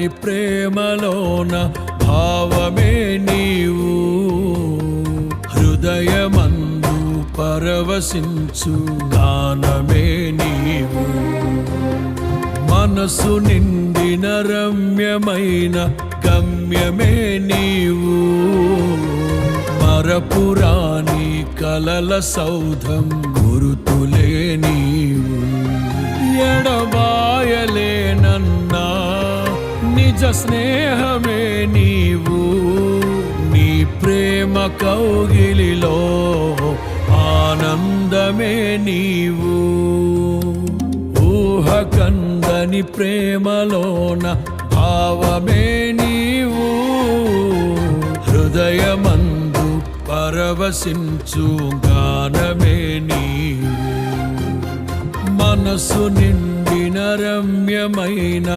కందని ప్రేమలోన భావమే నీవు హృదయమందు పరవశించు గానమే నీవు మనసు నిండిన రమ్యమైన గమ్యమే నీవు మరపురాని కలల సౌధం గురుతులే నీవు ఎడబాయలేనన్నా నిజ స్నేహమే నీవు నీ ప్రేమ కౌగిలిలో ఆనందమే నీవు ఊహ కందని ప్రేమలోన భావమే నీవు హృదయమందు పరవశించు గానమే నీవు మనసు నిండిన రమ్యమైన